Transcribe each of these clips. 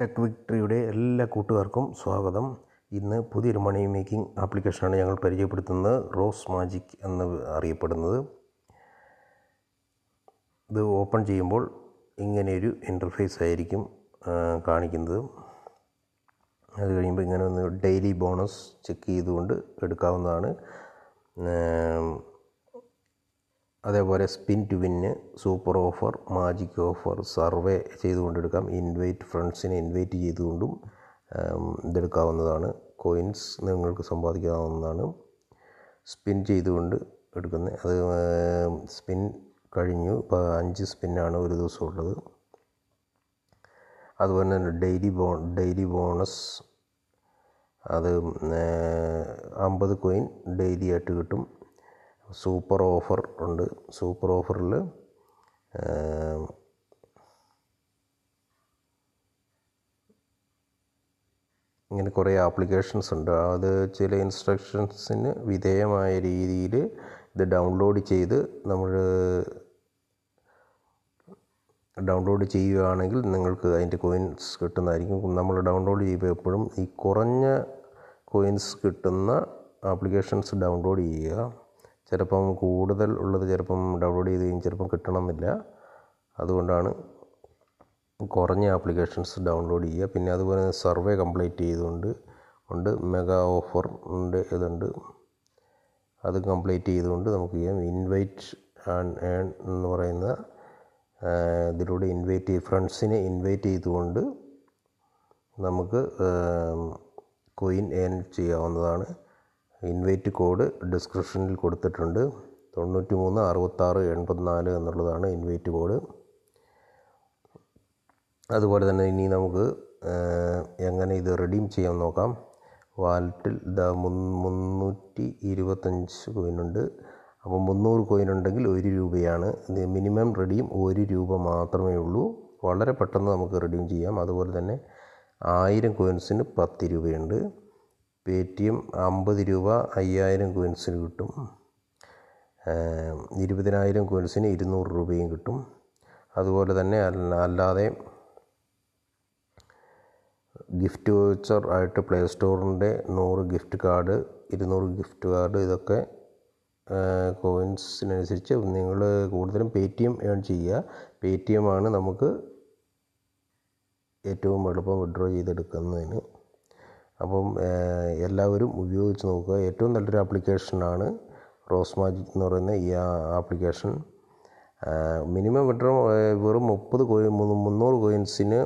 Tech വിക്ടറിയുടെ എല്ലാ കൂട്ടുകാർക്കും സ്വാഗതം. ഇന്ന് പുതിയൊരു മണി മേക്കിംഗ് ആപ്ലിക്കേഷനാണ് ഞങ്ങൾ പരിചയപ്പെടുത്തുന്നത്. റോസ് മാജിക് എന്ന് അറിയപ്പെടുന്നത്. ഇത് ഓപ്പൺ ചെയ്യുമ്പോൾ ഇങ്ങനെയൊരു ഇൻ്റർഫേസ് ആയിരിക്കും കാണിക്കുന്നത്. അത് കഴിയുമ്പോൾ ഇങ്ങനെ ഒന്ന് ഡെയിലി ബോണസ് ചെക്ക് ചെയ്തുകൊണ്ട് എടുക്കാവുന്നതാണ്. അതേപോലെ spin to win, super offer, magic offer, survey ചെയ്തുകൊണ്ടെടുക്കാം. ഇൻവൈറ്റ് ഫ്രണ്ട്സിനെ ഇൻവൈറ്റ് ചെയ്തുകൊണ്ടും ഇതെടുക്കാവുന്നതാണ്. കോയിൻസ് നിങ്ങൾക്ക് സമ്പാദിക്കാവുന്നതാണ്. സ്പിൻ ചെയ്തുകൊണ്ട് എടുക്കുന്നത്. അത് സ്പിൻ കഴിഞ്ഞു. ഇപ്പോൾ 5 സ്പിന്നാണ് ഒരു ദിവസം ഉള്ളത്. അതുപോലെ തന്നെ ഡെയിലി ബോണസ്, അത് 50 കോയിൻ ഡെയിലി ആയിട്ട് കിട്ടും. സൂപ്പർ ഓഫർ ഉണ്ട്. സൂപ്പർ ഓഫറിൽ ഇങ്ങനെ കുറേ ആപ്ലിക്കേഷൻസ് ഉണ്ട്. അത് ചില ഇൻസ്ട്രക്ഷൻസിന് വിധേയമായ രീതിയിൽ ഇത് ഡൗൺലോഡ് ചെയ്ത് നമ്മൾ ഡൗൺലോഡ് ചെയ്യുകയാണെങ്കിൽ നിങ്ങൾക്ക് അതിൻ്റെ കോയിൻസ് കിട്ടുന്നതായിരിക്കും. നമ്മൾ ഡൗൺലോഡ് ചെയ്യുമ്പോൾ എപ്പോഴും ഈ കുറഞ്ഞ കോയിൻസ് കിട്ടുന്ന ആപ്ലിക്കേഷൻസ് ഡൗൺലോഡ് ചെയ്യുക. ചിലപ്പം കൂടുതൽ ഉള്ളത് ചിലപ്പം ഡൗൺലോഡ് ചെയ്ത് കഴിഞ്ഞ് ചിലപ്പം കിട്ടണമെന്നില്ല. അതുകൊണ്ടാണ് കുറഞ്ഞ ആപ്ലിക്കേഷൻസ് ഡൗൺലോഡ് ചെയ്യുക. പിന്നെ അതുപോലെ സർവേ കംപ്ലീറ്റ് ചെയ്തുകൊണ്ട് മെഗാ ഓഫർ ഉണ്ട്, ഇതുണ്ട്. അത് കംപ്ലീറ്റ് ചെയ്തുകൊണ്ട് നമുക്ക് ചെയ്യാം. ഇൻവൈറ്റ് ആൻഡ് ഏൺ എന്ന് പറയുന്ന ഇതിലൂടെ ഫ്രണ്ട്സിനെ ഇൻവൈറ്റ് ചെയ്തുകൊണ്ട് നമുക്ക് കോയിൻ ഏൺ ചെയ്യാവുന്നതാണ്. ഇൻവൈറ്റ് കോഡ് ഡിസ്ക്രിപ്ഷനിൽ കൊടുത്തിട്ടുണ്ട്. 936684 എന്നുള്ളതാണ് ഇൻവൈറ്റ് കോഡ്. അതുപോലെ തന്നെ ഇനി നമുക്ക് എങ്ങനെ ഇത് റിഡീം ചെയ്യാൻ നോക്കാം. വാലറ്റിൽ 325 കോയിനുണ്ട്. അപ്പോൾ 300 കോയിൻ ഉണ്ടെങ്കിൽ 1 രൂപയാണ്. മിനിമം റിഡീം 1 രൂപ മാത്രമേ ഉള്ളൂ. വളരെ പെട്ടെന്ന് നമുക്ക് റിഡീം ചെയ്യാം. അതുപോലെ തന്നെ 1000 കോയിൻസിന് 10 രൂപയുണ്ട്. പേടിഎം 50 രൂപ 5000 കോയിൻസിന് കിട്ടും. 20,000 കോയിൻസിന് 200 രൂപയും കിട്ടും. അതുപോലെ തന്നെ അല്ലാതെ ഗിഫ്റ്റ് വൗച്ചർ ആയിട്ട് പ്ലേ സ്റ്റോറിൻ്റെ 100 ഗിഫ്റ്റ് കാർഡ്, 200 ഗിഫ്റ്റ് കാർഡ്, ഇതൊക്കെ കോയിൻസിനനുസരിച്ച് നിങ്ങൾ കൂടുതലും പേടിഎം ഏൺ ചെയ്യുക. പേടിഎം ആണ് നമുക്ക് ഏറ്റവും എളുപ്പം വിഡ്രോ ചെയ്തെടുക്കുന്നതിന്. അപ്പം എല്ലാവരും ഉപയോഗിച്ച് നോക്കുക. ഏറ്റവും നല്ലൊരു ആപ്ലിക്കേഷനാണ് റോസ് മാജിക് എന്ന് പറയുന്ന ഈ ആപ്ലിക്കേഷൻ. മിനിമം വിഡ്രോ വെറും 300 കോയിൻസിന്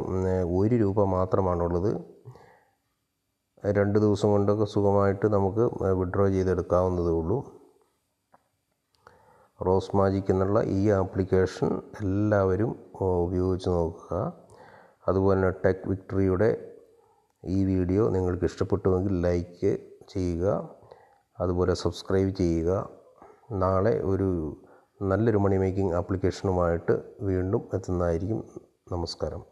1 രൂപ മാത്രമാണുള്ളത്. 2 ദിവസം കൊണ്ടൊക്കെ സുഖമായിട്ട് നമുക്ക് വിഡ്രോ ചെയ്തെടുക്കാവുന്നതേ ഉള്ളൂ. റോസ് മാജിക് എന്നുള്ള ഈ ആപ്ലിക്കേഷൻ എല്ലാവരും ഉപയോഗിച്ച് നോക്കുക. അതുപോലെ തന്നെ ടെക് വിക്ടറിയുടെ ഈ വീഡിയോ നിങ്ങൾക്ക് ഇഷ്ടപ്പെട്ടുവെങ്കിൽ ലൈക്ക് ചെയ്യുക. അതുപോലെ സബ്സ്ക്രൈബ് ചെയ്യുക. നാളെ ഒരു നല്ലൊരു മണി മേക്കിംഗ് ആപ്ലിക്കേഷനുമായിട്ട് വീണ്ടും എത്തുന്നതായിരിക്കും. നമസ്കാരം.